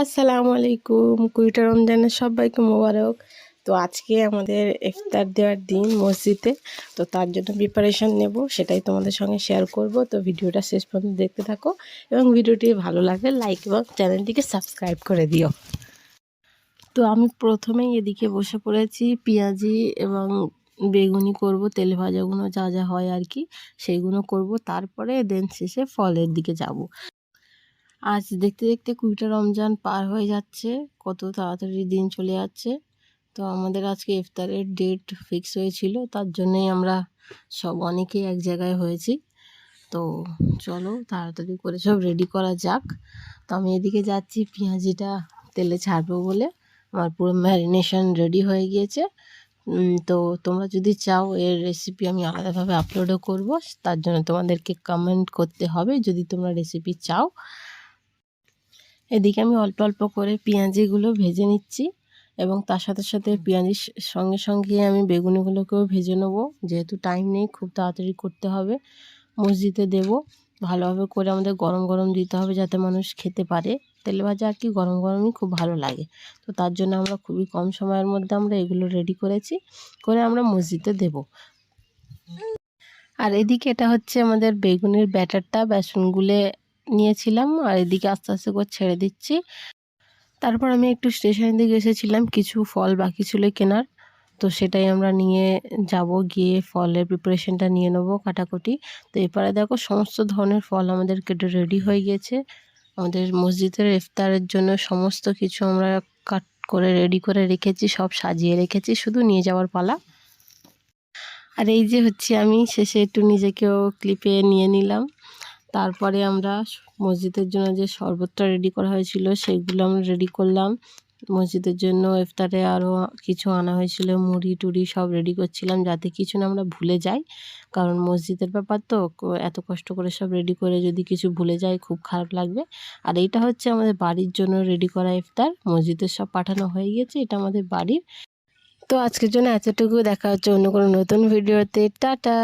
আসসালামু আলাইকুম। কুইটা রমজানের সবাইকে মোবারক। তো আজকে আমাদের ইফতার দেওয়ার দিন মসজিদে। তো তার জন্য প্রিপারেশন নেব, সেটাই তোমাদের সঙ্গে শেয়ার করব। তো ভিডিওটা শেষ পর্যন্ত দেখতে থাকো এবং ভিডিওটি ভালো লাগলে লাইক এবং চ্যানেলটিকে সাবস্ক্রাইব করে দিও। তো আমি প্রথমেই এদিকে বসে পড়েছি, পেঁয়াজি এবং বেগুনি করব, তেলে ভাজাগুলো যা যা হয় আর কি সেইগুলো করব। তারপরে দেন শেষে ফলের দিকে যাব। আজ দেখতে দেখতে কুড়িটা রমজান পার হয়ে যাচ্ছে, কত তাড়াতাড়ি দিন চলে যাচ্ছে। তো আমাদের আজকে ইফতারের ডেট ফিক্স হয়েছিল, তার জন্যই আমরা সব অনেকেই এক জায়গায় হয়েছি। তো চলো তাড়াতাড়ি করে সব রেডি করা যাক। তো আমি এদিকে যাচ্ছি পেঁয়াজিটা তেলে ছাড়বো বলে, আমার পুরো ম্যারিনেশন রেডি হয়ে গিয়েছে। তো তোমরা যদি চাও এর রেসিপি আমি আলাদাভাবে আপলোডও করব, তার জন্য তোমাদেরকে কমেন্ট করতে হবে যদি তোমরা রেসিপি চাও। এদিকে আমি অল্প অল্প করে পেঁয়াজিগুলো ভেজে নিচ্ছি এবং তার সাথে সাথে পেঁয়াজির সঙ্গে সঙ্গে আমি বেগুনিগুলোকেও ভেজে নেব, যেহেতু টাইম নেই, খুব তাড়াতাড়ি করতে হবে। মসজিদে দেব, ভালোভাবে করে আমাদের গরম গরম দিতে হবে যাতে মানুষ খেতে পারে। তেলে ভাজা আর কি গরম গরমই খুব ভালো লাগে। তো তার জন্য আমরা খুবই কম সময়ের মধ্যে আমরা এগুলো রেডি করেছি, করে আমরা মসজিদে দেব। আর এদিকে এটা হচ্ছে আমাদের বেগুনের ব্যাটারটা, বেসন গুলে নিয়েছিলাম আর এদিকে আস্তে আস্তে করে ছেড়ে দিচ্ছি। তারপর আমি একটু স্টেশনের দিকে এসেছিলাম, কিছু ফল বাকি ছিল কেনার, তো সেটাই আমরা নিয়ে যাব, গিয়ে ফলের প্রিপারেশনটা নিয়ে নেব কাটাকুটি। তো এরপরে দেখো সমস্ত ধরনের ফল আমাদের কেটে রেডি হয়ে গিয়েছে। আমাদের মসজিদের ইফতারের জন্য সমস্ত কিছু আমরা কাট করে রেডি করে রেখেছি, সব সাজিয়ে রেখেছি, শুধু নিয়ে যাওয়ার পালা। আর এই যে হচ্ছে আমি শেষে একটু নিজেকেও ক্লিপে নিয়ে নিলাম। তারপরে আমরা মসজিদের জন্য যে শরবতটা রেডি করা হয়েছিল সেগুলো আমরা রেডি করলাম। মসজিদের জন্য ইফতারে আরও কিছু আনা হয়েছিল, মুড়ি টুড়ি সব রেডি করছিলাম যাতে কিছু না আমরা ভুলে যাই, কারণ মসজিদের ব্যাপার তো, এত কষ্ট করে সব রেডি করে যদি কিছু ভুলে যাই খুব খারাপ লাগবে। আর এইটা হচ্ছে আমাদের বাড়ির জন্য রেডি করা ইফতার, মসজিদের সব পাঠানো হয়ে গিয়েছে, এটা আমাদের বাড়ির। তো আজকের জন্য এতটুকু, দেখা হচ্ছে অন্য কোনো নতুন ভিডিওতে। টাটা।